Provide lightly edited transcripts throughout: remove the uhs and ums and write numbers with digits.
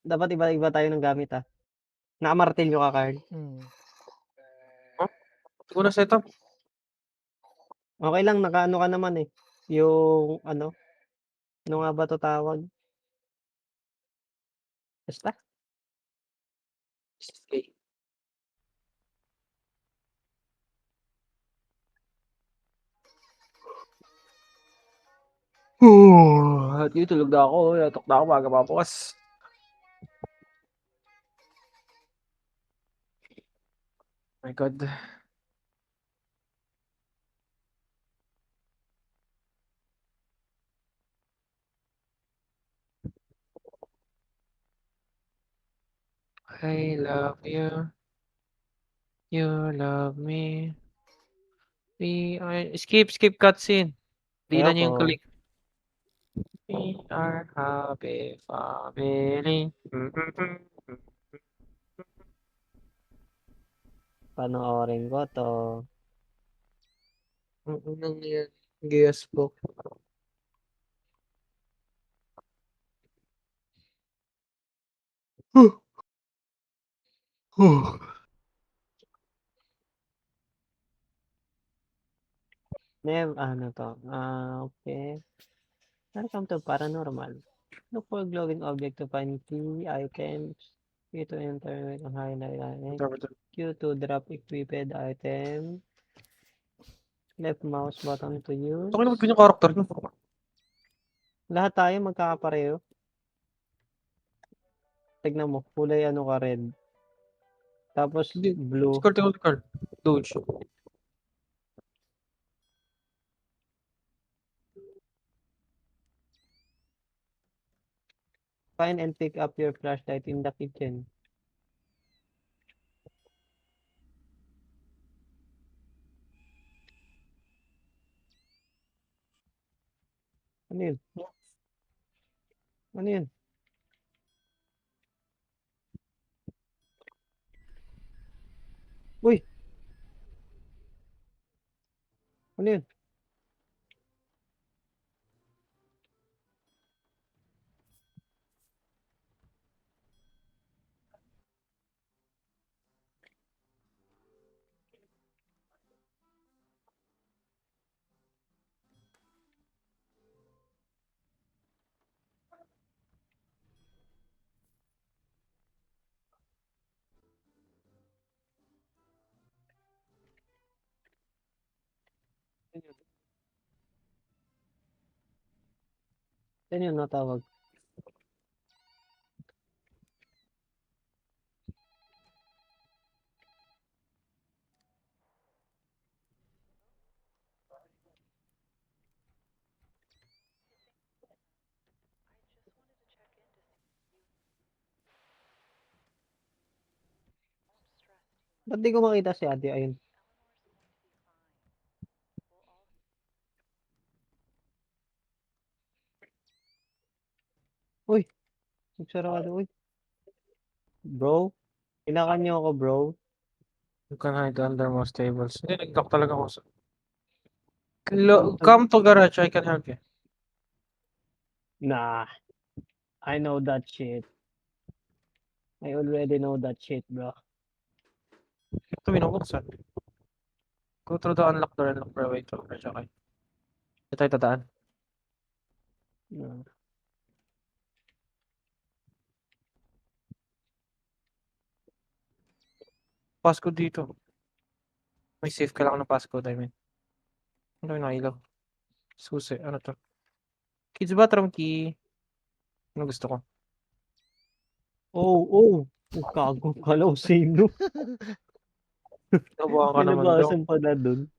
Dapat iba-iba tayo ng gamit, Nakamartilyo ka, Carl? Oh, hindi ko na set up. Okey lang nakaano ka naman, yung ano nga ba 'to tawag? Basta. Sige. At yun tulog na ako, antok na ako, maaga pa bukas. My God. I love you. You love me. Skip cutscene. Di na Ayoko. niyo yung click. We are happy family. Panoorin ko 'to. Ang unang yan. Giyas po. Ano 'to, okey. Welcome to paranormal. Look for glowing object to find key items. Q to enter with a highlight. Q to drop equipped item. Left mouse button to use. Ito naman yung character nyo. Lahat tayo magkakapareho. Tignan mo, kulay ano ka red. Tapos Hindi. blue. Hold card. Doge. Find and pick up your flashlight in the kitchen. Ano yun? Ano yun? Uy! Ano yun? Ano yun natawag? Ba't di ko makita si ate? Ayun. Uy! Nagsarado, uy. Bro? Inakan niyo ako, bro. You can hide under most tables. Hindi, nag-lock talaga ako sa... Come to garage, I can help you. Nah. I know that shit. I already know that shit, bro. Ito, binubuksan. Go through the unlock door and look for a way to garage, okay? Ito tayo tadaan. No. Passcode dito. May safe ka lang ng passcode, I mean. Ano yung nakailaw? Susi, ano to? Kids bathroom key. Ano gusto ko? Oh. Gago kala ko sino. Nabuhan ka May naman daw. nabasan pala dun.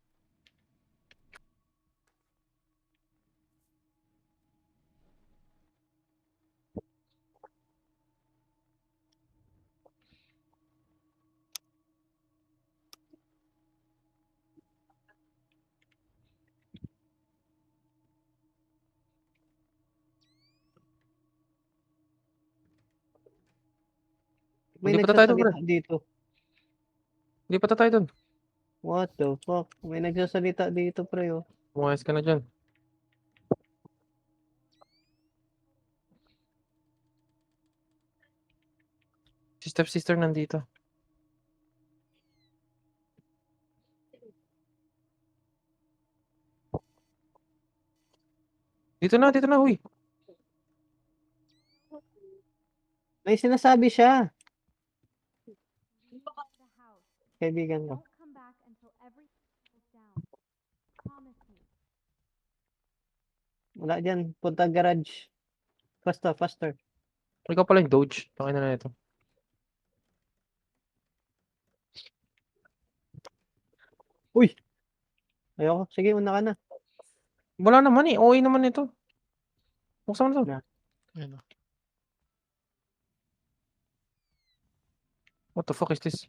May Hindi pa tayo doon, pre. nagsasalita dito. Hindi pa tayo doon. What the fuck? May nagsasalita dito, pre, oh. Umayos ka na dyan. Si stepsister nandito. Dito na, huy. May sinasabi siya. Kaibigan ko. Don't come back until everything is down. Promise me. Wala dyan. Punta garage. Faster. Ikaw pala yung Doge. Tangin na ito. Uy! Ayoko. Sige, una ka na. Wala naman eh. OA naman ito. Buksan mo to. Ayun na. What the fuck is this?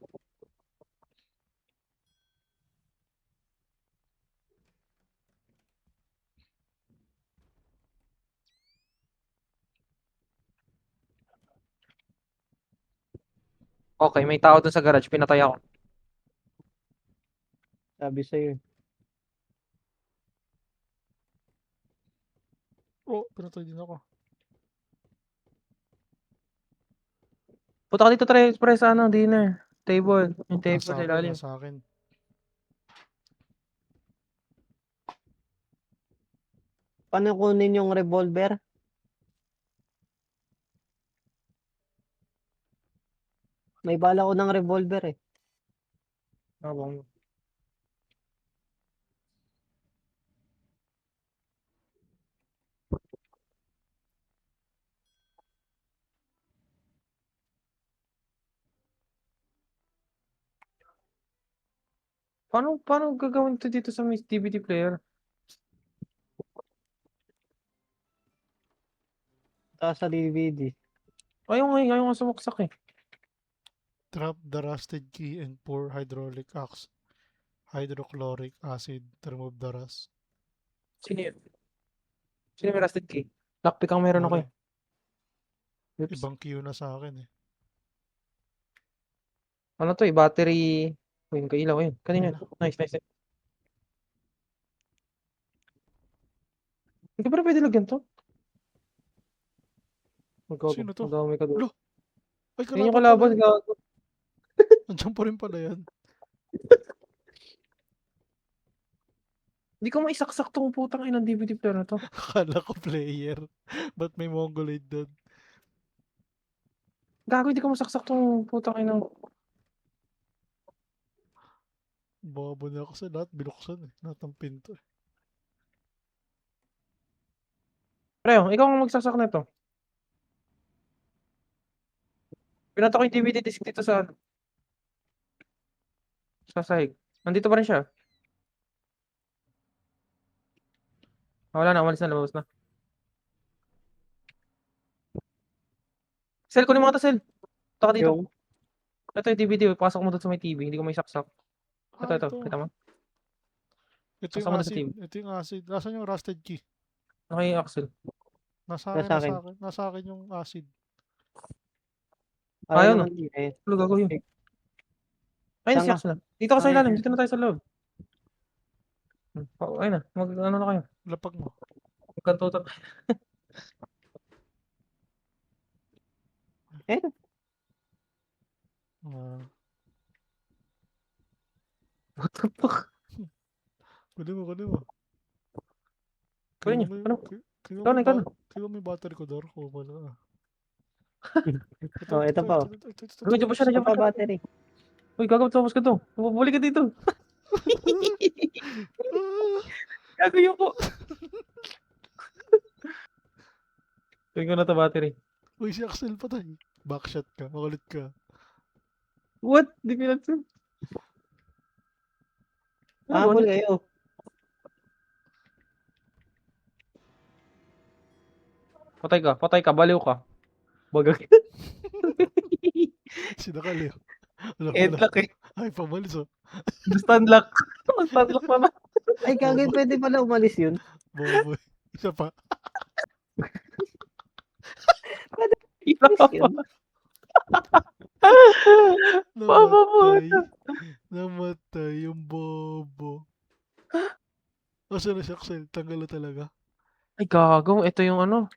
Okay, may tao dun sa garage. Pinatay ako. Sabi sa'yo. Oh, pinatay din ako. Punta ka dito, pre, sa ano, dinner. Table. Yung table Nasa sa akin, ilalim. nasa akin. Paano kunin yung revolver? May bala ko ng revolver eh. Habang Paano gagawin ito dito sa may DVD player? Tapos sa DVD. Ayaw nga sumaksak eh. Drop the rusted key and pour hydrochloric acid to remove the rust. Sino yun? Sino may rusted key? Lockpick ang meron ako Wala. eh. Oops. Ibang queue na sa akin eh. Ano to eh? Battery. Uy, yung kailaw yun. Kanina. Nice. Hindi ba pwede lagyan to? Sino to? Magdami ka doon. Lo! Ay, Yun yung kalaban kalaban. pala. Gago. Nandiyan pa rin pala yan. Hindi ko maisaksak tong putang inang DVD player na to. Akala ko player. Ba't may mongoloid doon? Gago, hindi ko masaksak tong putang inang. Bobo na ako sa lahat. Binuksan eh. Lahat ng pinto eh. Preo, ikaw ang magsaksak na ito. Pinata ko yung DVD disc dito sa sahig. Nandito pa rin siya. Wala na, umalis na, lumabas na. Sel, kunin mo ito, Sel. Ito ka dito. Yung Ito yung DVD, pasok mo doon sa may TV. Hindi ko may saksak. Ito. Kita mo? Ito Kasama yung na sa acid. team. Ito yung acid. Nasaan yung rusted key? Okay, Axel. Nasa Nasa akin, akin. nasa akin yung acid. Ayaw naman din eh. Ano gagawin? Ayun si Saan ka? Axel. Dito ka sa Ayun. ilalim. Dito na tayo sa loob. Ayun na. Ano na kayo? Lapag mo. Magkanto. Eh, What the fuck? Kunin mo. Kunin niyo. Ano? Ikaw Ikaw na. mo yung battery ko, Dor. Kuha mo na. Oh, ito pa. Nandiyan pa siya. Ito pa battery. Uy, gagawin tapos ka to. Bumalik ka dito. Gagawin ko. Tuwing ko na to battery. Uy, si Axel patay. Backshot ka. Makulit ka. What? Di pinansin. Habol kayo. Patay ka. Baliw ka. Bagag. Sinakali. Headlock eh. Ay, pamalis oh. Stunlock. Stunlock na. Ay, kagad pwede pala umalis yun. Bobo. Isa pa. Namatay yung bobo. Asa na si Axel? Tanggal na talaga. Ay, gago. Ito yung ano.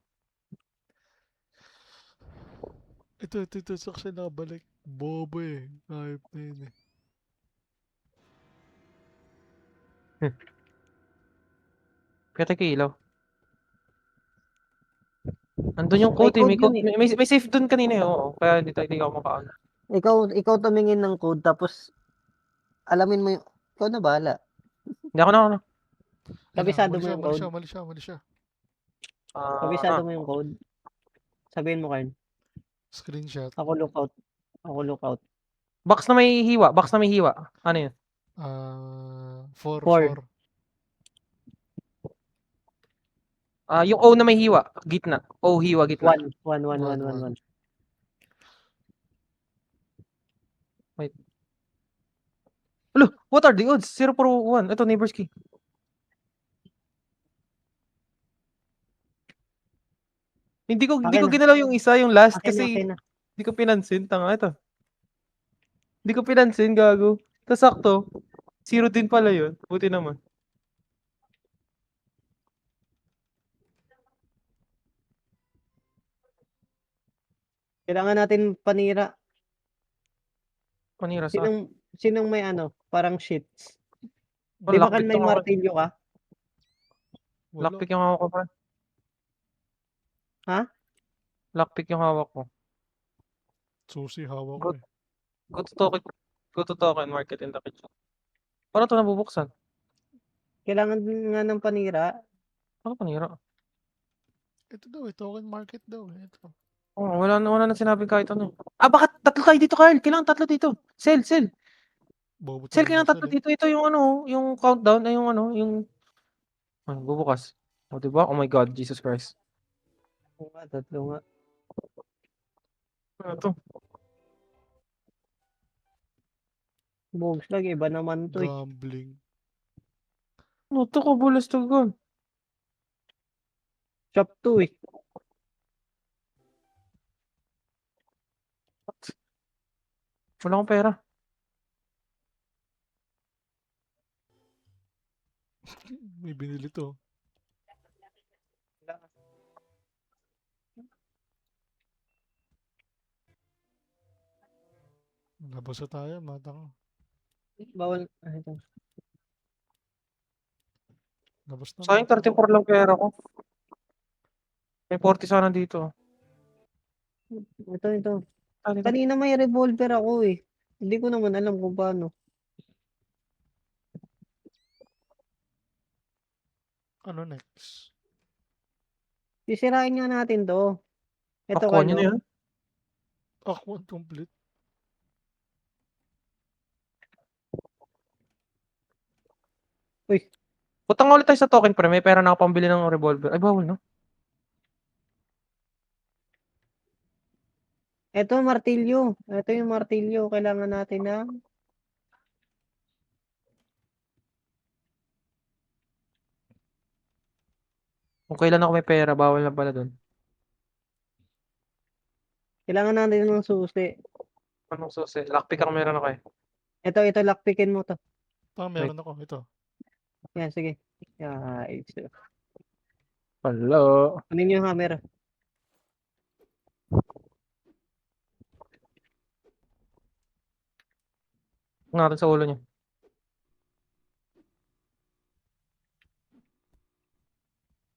Ito, Saksel nakabalik. Bobo eh. Ayop na yun eh. Kaya tayo kay ilaw. Andun yung May code eh. code May, yun code, eh. may safe dun kanina eh. Oo. Kaya hindi ako makaano. Ikaw tumingin ng code tapos alamin mo yung, ikaw na bahala. Hindi ako na ano. Ayun na, Kabisado mo yung code. mali siya. Kabisado Ah, mo yung code. Sabihin mo, Carl. Screenshot. Ako lookout. Ako lookout. box na may hiwa. Box na may hiwa. Ano yun? 4, 4. 4. Yung O na may hiwa. Gitna. O hiwa, gitna. 1. 1, 1, 1, 1, 1. Alo, what are the odds? 0 for 1. Ito, neighbor's key. Hindi ko Akin na. ginalaw yung isa, yung last Akin na, kasi akin na. hindi ko pinansin. Tanga ito. Hindi ko pinansin, gago. Tapos sakto. 0 din pala yun. Buti naman. Kailangan natin panira. Panira sa. Sinong may ano, parang sheets. Oh, Di ba kan lockpick may tong ako. martilyo ka? Wala. Lockpick yung hawak ko pa. Ha? Lockpick yung hawak ko. Susi hawak ko eh. Go to token market in the kitchen. Paano ito nabubuksan? Kailangan nga ng panira. Paano panira? Ito daw eh, token market daw eh. Ito. Oh, wala na sinabing kahit ano. Bakit tatlo tayo dito, Kyle? Kailangan tatlo dito. Sell. Bobo Sell, talaga kailangan tatlo Saksel eh. dito. Ito yung ano, yung countdown, ay yung ano, yung bubukas. O, diba? Oh my God, Jesus Christ. Oo nga, tatlo nga. Ano to? Bugs lang, iba naman to eh. Gambling. Ano to? Kabulas to gun. Shop 2 eh. Wala akong pera. May binili to. Nabasa tayo, matang. Bawal. Ito. Nabas na Sayang 34 lang pera ko. May 40 sana dito. Ito. Ah, dito. Kanina may revolver ako eh. Hindi ko naman alam kung paano. Ano next? Sisirain nga natin to. Ito Pakuha nyo na kayo. yun. Aquan complete. Uy, Putang ulit tayo sa token pre. May pera na ako pambili ng revolver. Ay, bawal no? ito martilyo. Ito yung martilyo. Kailangan natin na. Kung kailan ako may pera, bawal na pala dun. Kailangan natin ng susi. Anong susi? Lockpick ang meron ako eh. Ito, lockpickin mo to. Meron ako. Ito. Yan, sige. Yeah, Hello. ano yung hammer? Natin sa ulo niya.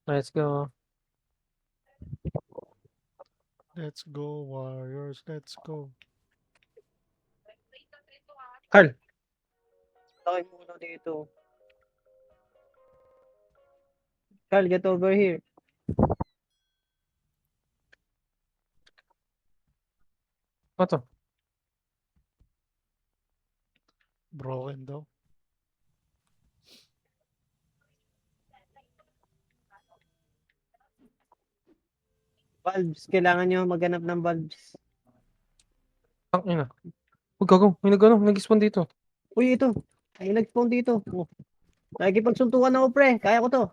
Let's go. Let's go, Warriors. Let's go. Carl. Takay muna dito. Carl, get over here. Ano to? Broken daw. Valves. Kailangan nyo maghanap ng valves. Ang ina. Huwag gagawin. May nag-spawn dito. Uy, ito. Ay, nag-spawn dito. Oh. Nakikipagsuntukan ako, pre. Kaya ko to.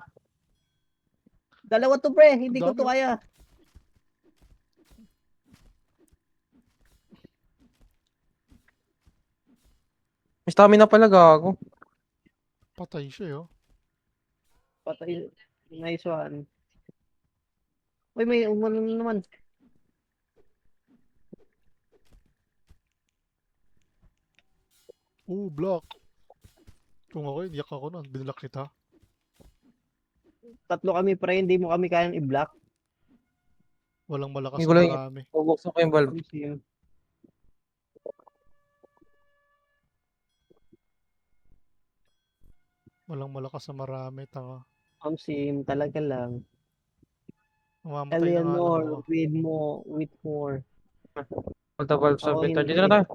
Dalawa to, pre. Hindi ko to Dami. kaya. May stamina pala, gago. Patay siya oh. Patay. Nice one. Uy, may umano na naman. Block. Kung ako, iyak ako nun. Binlock kita. Tatlo kami pre, hindi mo kami kayang i-block. Walang malakas Hindi sa ko lang marami. bubuksan ko yung valve. Sim. Walang malakas sa marami. Tanga. Sim, talaga lang. Mamamatay na nga lang ako. Eleanor, with more. Punta valve sa Ako beta. hindi. Dito na tayo.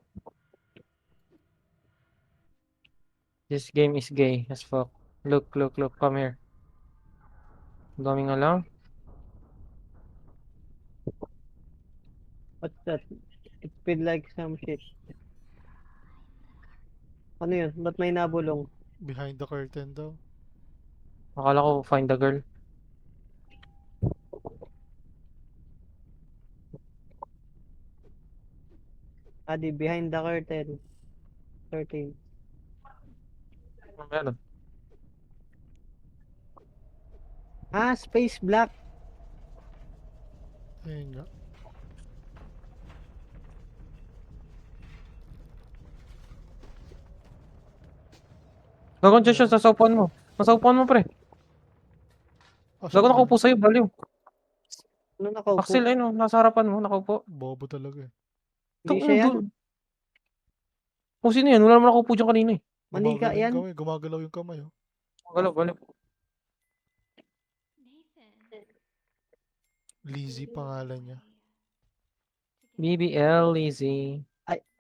This game is gay as fuck. Look. Come here. Ang daming alam. What's that? It feel like some shit. Ano yun? Ba't may nabulong? Behind the curtain daw. Akala ko find the girl. Adi, behind the curtain. 13. Ano meron? Space black. Ayun nga. Gagon dyan siya sa saupuan mo. Masaupuan mo pre. Gagon nakaupo sa'yo, baliw. Ano nakaupo? Axel, ayun o. Nasa harapan mo, nakaupo. Bobo talaga eh. Hindi siya yan. Kung sino yan? Wala naman nakaupo dyan kanina eh. Manika Gumagalaw yan. yung kamay. Gumagalaw yung kamay. Oh. Galaw, baliw. Nathan. Lizzie pangalan niya. BBL, Lizzie.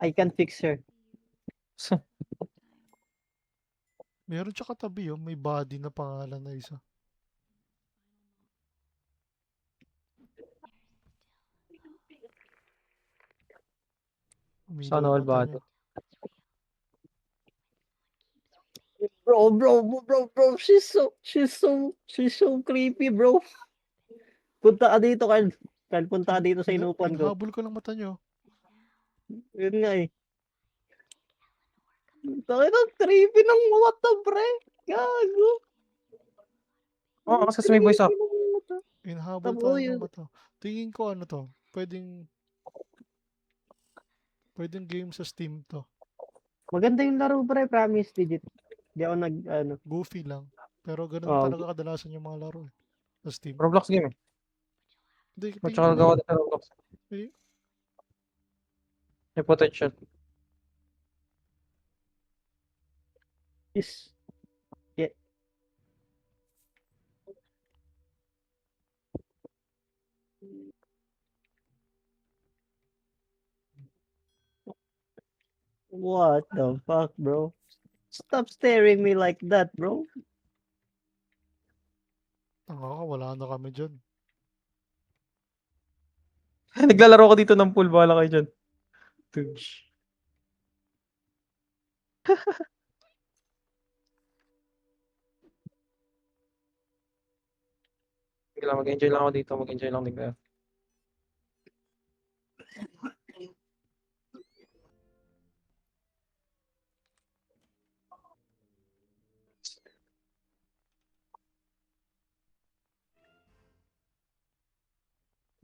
I can fix her. Meron siya katabi oh. May body na pangalan na isa. Umilaw Sana yung all mata body. niya. Bro, she's so creepy, bro. Punta ka dito, Carl. Carl, punta ka dito sa inupan ko. Hinahabol ko ng mata niyo. Yun nga eh. Takit ang creepy ng mata, pre. Gago. Oo, kasi may voice up. Creepy ng mata. Hinahabol Tabo tayo yun. ng mata. Tingin ko ano to. Pwedeng game sa Steam to. Maganda yung laro, pre. Promise, legit. Di ako Goofy lang. Pero ganun Oh. talaga kadalasan yung mga laro eh. Sa Steam. Roblox game eh. Hindi, At tingin saka ko gawa na- din sa Roblox. Eh. May potential. is yeah. What the fuck, bro? Stop staring me like that, bro. Tanga ka, wala na kami dyan. Naglalaro ko dito ng pool. Bahala kayo dyan. Tush. Sige lang, mag-enjoy lang ako dito. Mag-enjoy lang din kayo.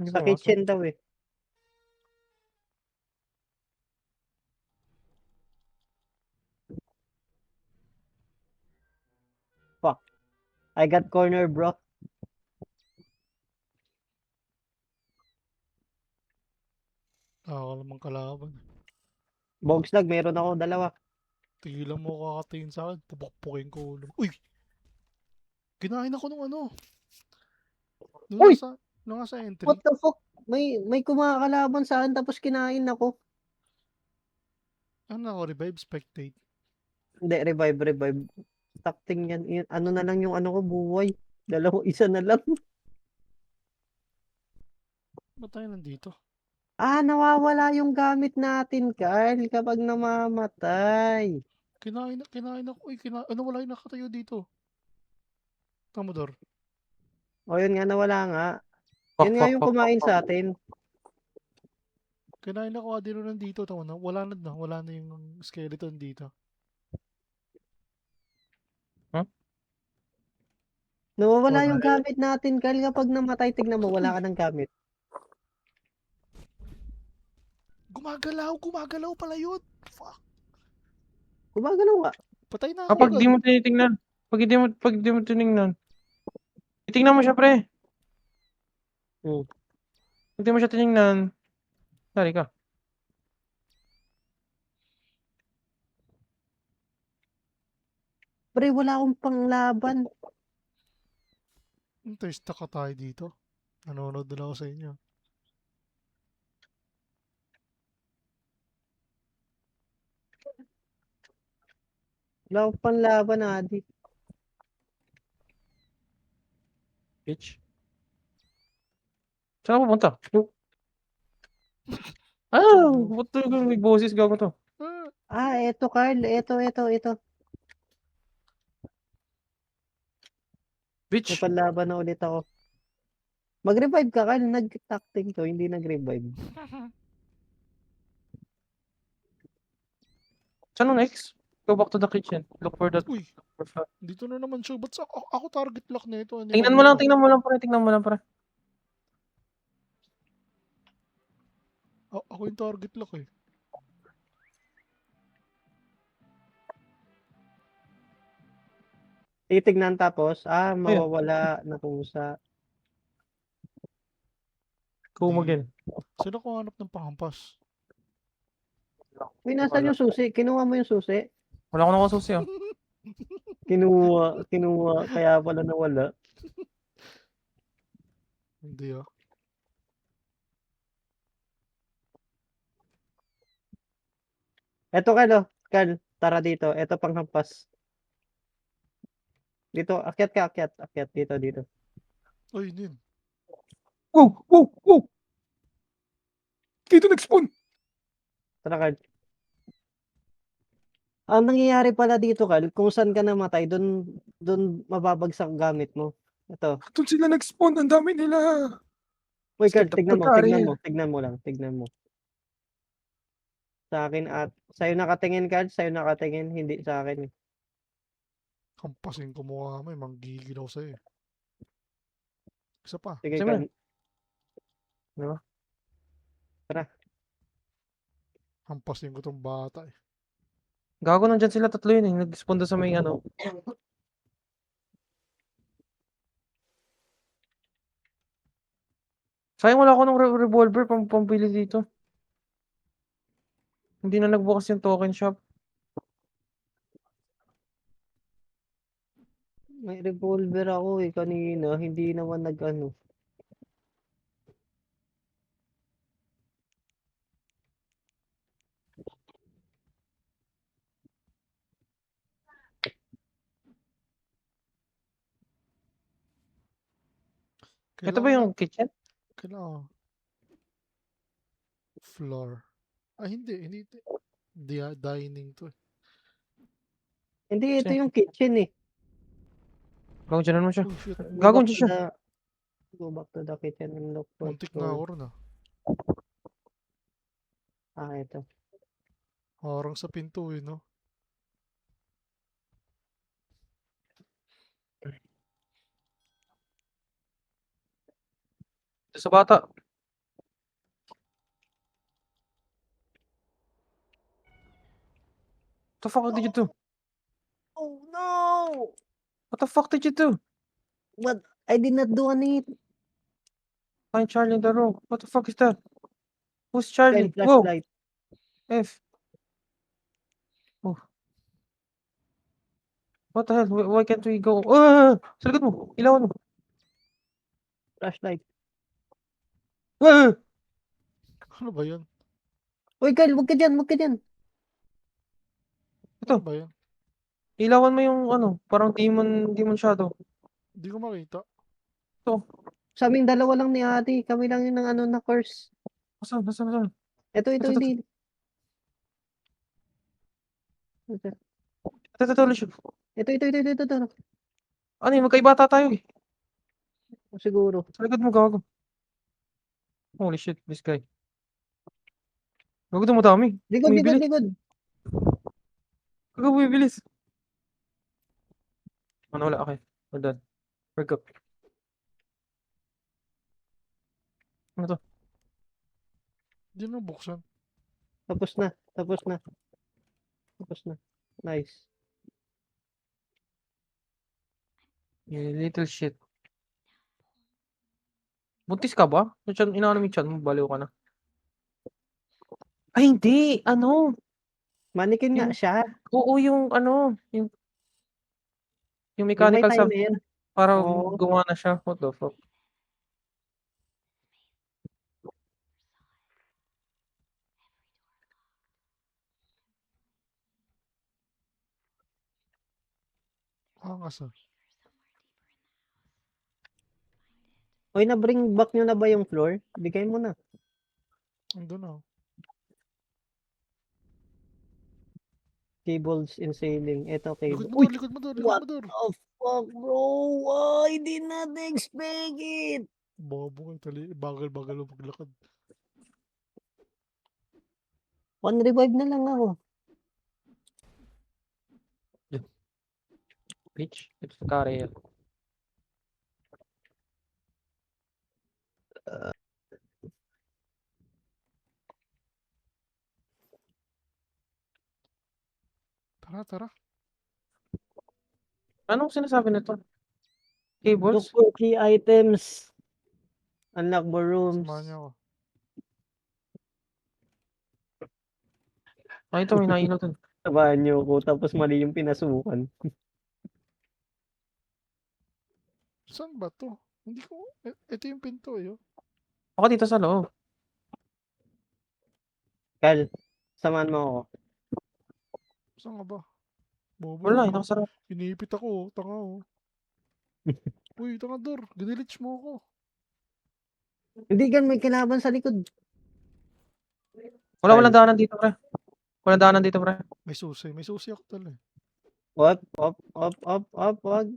Hindi Sa ko kitchen daw eh. Fuck. I got corner, bro. Ako namang kalaban. Bogslag, meron ako dalawa. Tigilan mo kakatingin sa akin. Pupukpukin ko ulo. Uy! Kinain ako nung ano. Uy! Nung nasa entry. What the fuck? May kumakalaban sa akin tapos kinain ako. Ano ako? Revive, spectate. Hindi, revive. Takting yan. Ano na lang yung ano ko, buhay. Isa na lang. Ba't tayo nandito? Nawawala yung gamit natin, Carl, kapag namamatay. Kinain ako. Uy, ano wala yung nakatayo dito? Tamodor. O yun nga, nawala nga. Yun nga yung kumain sa atin. Kinain ako adino nandito. Tama na. Wala na yung skeleton dito. Nawawala Wala. yung gamit natin, Carl, kapag namatay. Tignan mo, wala ka ng gamit. Gumagalaw pala yun. Fuck. Gumagalaw nga. Patay na ako Kapag agad. di mo tinitingnan. Pag di mo tinignan. Titingnan mo siya, pre. Hmm. Pag di mo siya tinignan. Sorry ka. Pre, wala akong panglaban. Testa ka tayo dito. Nanonood din ako sa inyo. Wala akong panglaban, Adi. Bitch. Saan ka pupunta? Tubo. Ba't may boses gago to? Eto, Carl. Eto. May Bitch. panlaban na ulit ako. Mag-revive ka, Carl. Nag-tacting to, hindi nag-revive. Saan next? Go back to the kitchen. Look for that. Uy, dito na naman siya. Ba't ako target lock na ito? Hindi Tingnan mo lang, pre. Tingnan mo lang, pre. Ako yung target lock eh. Titignan tapos, Ayun. mawawala na kusa. Go Di- again. Saan ako hanap ng panghampas? Uy, nasan yung susi? Kinuha mo yung susi? Wala ko nakasusi, ah. Kinuha. Kaya pala nawala. Hindi ah. Eto, Carl, oh. Carl, tara dito. Eto panghampas. Dito, akyat ka, akyat. Akyat, dito. Ay, yun. Wow! Dito nag-spawn! Tara, Carl. Ang nangyayari pala dito, Carl, kung saan ka namatay, doon mababagsak gamit mo. Ito. Doon sila nag-spawn. Ang dami nila. Uy, Carl, Skip the tignan pagkari. mo. Tignan mo. Sa akin at sa'yo nakatingin, Carl. Sa'yo nakatingin, hindi sa akin. Hampasin ko mukha mo eh. Manggigil ako sa'yo eh. Isa pa. Sige, Sige. Carl. Diba? Hampasin ko tong bata eh. Gago nandyan sila tatlo yun, eh. Nag-spawn doon sa may ano. Sayang wala ako ng revolver pampili dito. Hindi na nagbukas yung token shop. May revolver ako eh kanina. Hindi naman nag-ano. Ito ba yung kitchen? Kailangan. Floor. Hindi. Dining to eh. Hindi, ito Sige. yung kitchen eh. Gago dyanan mo siya. Oh shit. Gago dyan siya. Go back to the kitchen and look for Muntik na ako ron ah. ito. Harang sa pinto eh no. Ito sa bata. What the fuck did you do? Oh no! What the fuck did you do? What? I did not do anything. Find Charlie in the room. What the fuck is that? Who's Charlie? Guys, Whoa! flashlight. F. Oh. What the hell? Why can't we go? Sa likod mo. Ilawan mo. Flashlight. Ano ba yan? Uy, Kyle, wag ka dyan. Ito. Ano ba yan? Ilawan mo yung ano, parang demon shadow. Hindi ko makita. Sa aming dalawa lang ni ate. Kami lang yung ng na curse. Nasaan? Ito, Ito. hindi. Ito, ulit siya. Ito. Ano yun, magkaibata tayo eh. Siguro. Sa likod mo, gago. Holy shit, this guy. Gago dumadami. Likod. Gago bumibilis. Ano wala, okay. Hold on. Work up. Ano to? Hindi na buksan. Tapos na. Nice. You little shit. Buntis ka ba? Inaano mo yung tiyan mo, baliw ka na. Ay, hindi. Ano? Mannequin nga Yung, siya. oo, yung ano, yung Yung may mechanical sa timer. para Oo. gumawa na siya. What the fuck? Angas ah. Oy, na-bring back nyo na ba yung floor? Bigay mo na. Andun na. Cables and sailing. Ito, cable. Likod mo Uy! Dor, likod mo Dor, likod What mo Dor. the fuck, bro? I did not expect it! Bobo ka, bagal-bagal mo paglakad. One revive na lang ako. Bitch. Ito sa kare. Tara, tara. Anong sinasabi nito? Look Cables? for key items. Unlock more rooms. Samahan niyo ako. Ay, ito, may nailaw dun. Sabahan nyo ako, tapos mali yung pinasukan. Saan ba to? Hindi ko... Ito yung pinto eh. Oh. Ako dito sa loob. Kal, samahan mo ako. Saan ka ba? Bobo. Wala, nakasarap. Iniipit ako oh. Tanga oh. Uy, tanga Dor. Ginilits mo ako. Hindi gan, may kalaban sa likod. Walang daanan dito, pre. Walang daanan dito, pre. May susi. May susi ako tala eh. What? Up, wag.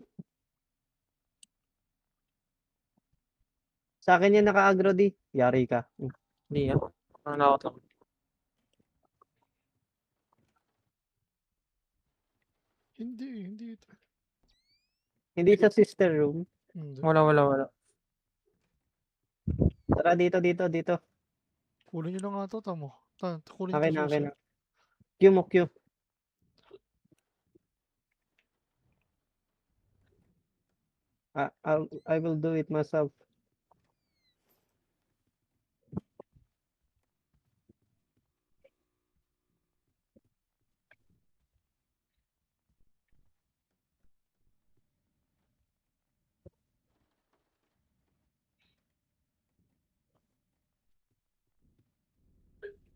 Sa akin yan naka-agro di. Yari ka. Hindi yan. Nakakot lang. Hindi ito. Hindi sa sister room. Hindi. Wala. Tara dito. Kunin nyo na nga to, tamo. Kunin Akin nyo to susi. na. Q mo, Q. I will do it myself.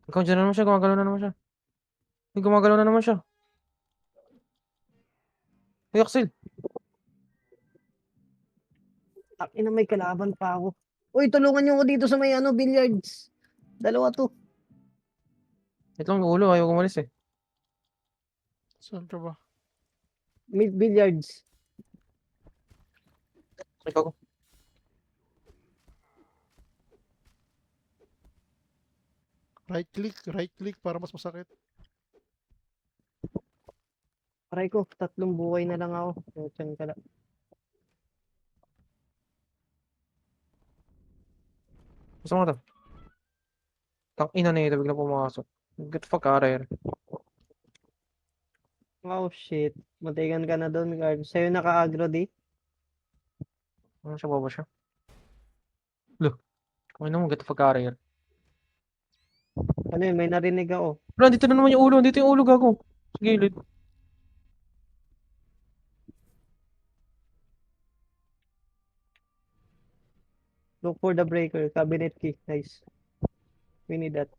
Ikaw dyan na naman siya. Gumagalaw na naman siya. Ay, gumagalaw na naman siya. Ay, Axel. Ina, may kalaban pa ako. Uy, tulungan nyo ako dito sa may billiards. Dalawa to. Ito lang ulo. Ayaw umalis eh. Saan ka ba? May billiards. Ikaw. Right click para mas masakit. Aray ko, 3 buhay na lang ako. Tiyan ka lang. Gusto mo ito? Tang ina na ito. Biglang pumasok. Get the fuck out of here. Oh shit. Matigan ka na doon, guard. Sa'yo naka-agro di. Ano siya? Baba siya. Look. Okay naman. Get the fuck out of here. Ano yun, may narinig ako. Wala, dito na naman yung ulo. Dito yung ulo, gago. Sa gilid. Look for the breaker. Cabinet key. Nice. We need that.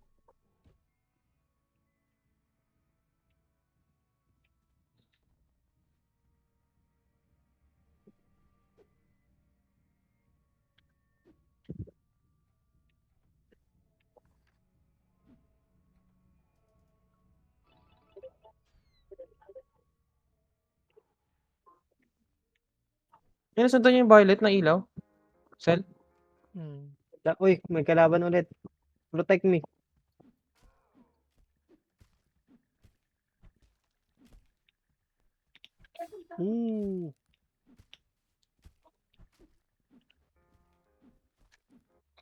Yan, nasundan niyo yung violet na ilaw. Cell. Uy, may kalaban ulit. Protect me. Ooh.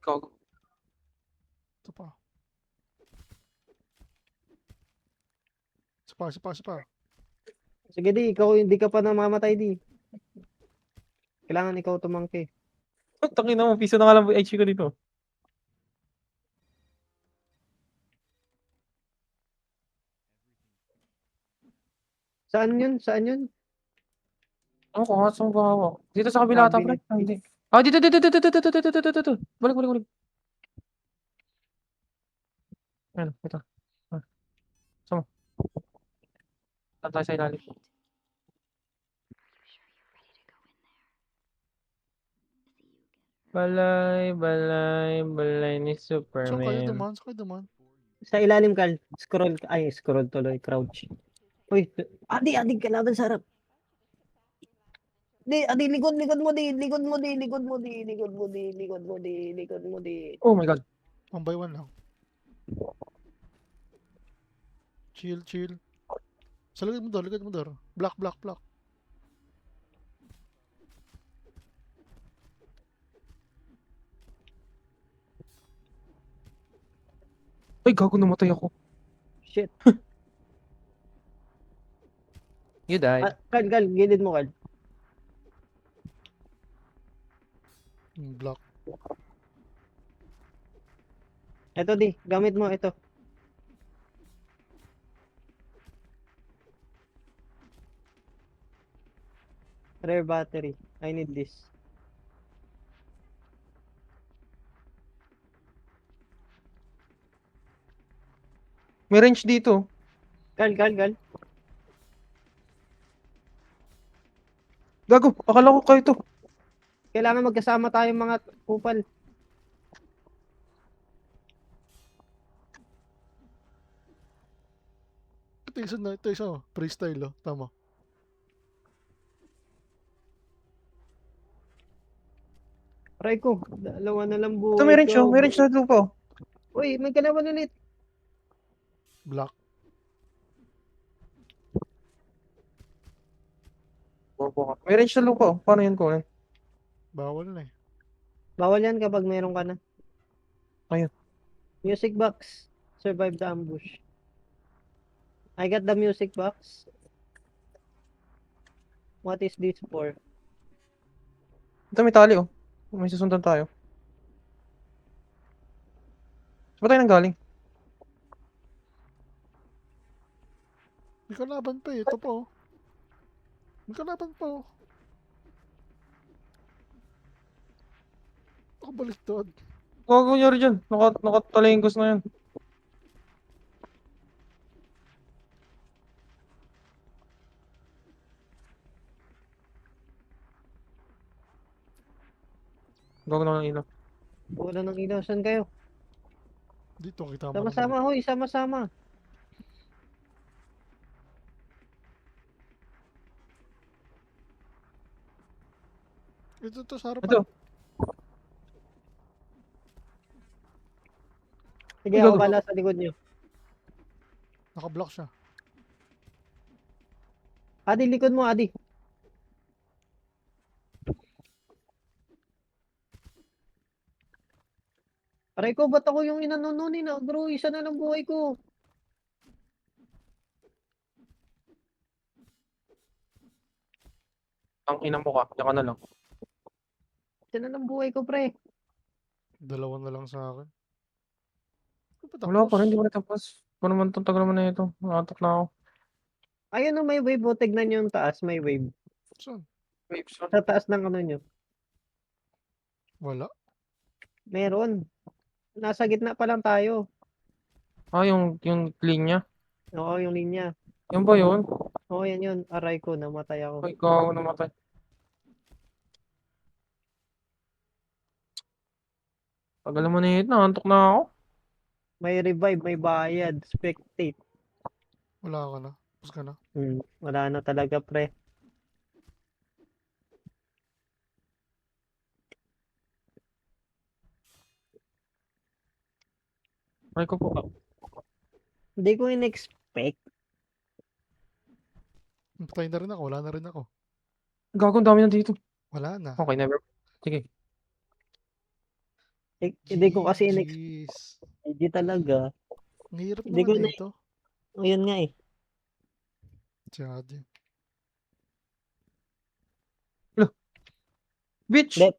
Ikaw. Ito pa. Isa pa. Sige di, ikaw hindi ka pa namamatay di. Kailangan ikaw tumangki. Tangina mo, piso na nga lang HP ko dito. Saan yun? Saan yun? Ano ko nga, saan ko hawak? Dito sa kabila ata, pre. Cabinet. Ah, hindi. Ah, dito. Balik. Ano, ito. Ah, sama. Saan tayo sa ilalim? Balay ni Saan kayo Superman. duman? Saan kayo duman? Sa ilalim ka. Scroll tuloy. Crouch. Uy, adi, kalaban sa harap. Di, adi, likod mo di. Oh my God. 1 by 1 lang. Chill. Sa likod mo door. Block. Ay, gago, namatay ako. Shit. You died. Kal, gilid mo, Kal. Block. Ito di, gamit mo ito. Rare battery. I need this. May range dito. Kal. Gago, akala ko kayo to. Kailangan magkasama tayong mga kupal. Ito isa. Freestyle, oh. Tama. Aray ko, dalawa na lang buhay Ito may range, ko. oh. May range na lupa, oh. Uy, may kalaban ulit. Block. May range na lupa, oh. Paano yun kunin? Bawal na eh. Bawal yan kapag meron ka na. Ayun. Music box. Survive the ambush. I got the music box. What is this for? Ito may tali, oh. May susundan tayo. Saan ba tayo nang galing? May kalaban pa eh. Ito pa, oh. May kalaban pa, oh. Ako baliktad. Gago nyo rin dyan. Nakatalingkos na yan. Gago na ng ilaw. Wala nang ilaw. Saan kayo? Dito kita mo. Sama-sama, hoy. Sama-sama. Ito sa harapan. Ito. Sige, Ay, ako gago. bala sa likod nyo. Naka-block siya. Adi, likod mo, Adi. Aray ko, ba't ako yung inanununin na? Bro, isa na lang buhay ko. Ang ina mo ka. Yan ka na lang. Isa na lang buhay ko, pre. Dalawa na lang sa akin. Wala pa rin. Hindi mo natapos. Kung naman itong tagal naman na ito. Nakatak na ako. Ayun o, may wave. O, tignan nyo yung taas. May wave. Saan? Wait, son. Sa taas ng ano nyo. Wala. Meron. Nasa gitna pa lang tayo. Ah, yung linya. Oo, yung linya. Yan ba yun? Oo, yan yun. Aray ko, namatay ako. Ay, gago namatay. Tagal naman na ito. Nakantok na ako. May revive, may bayad. Spectate. Wala ka na. Tapos ka na. Wala na talaga, pre. Ay ko po. Hindi ko in-expect. Patay na rin ako. Wala na rin ako. Gago, ang dami na dito. Wala na. Okay, never. Sige. Hindi ko kasi Jeez. Hindi talaga. Ang hirap Hindi ko naman na- ito. O, yun nga eh. Tsaka Bitch! Let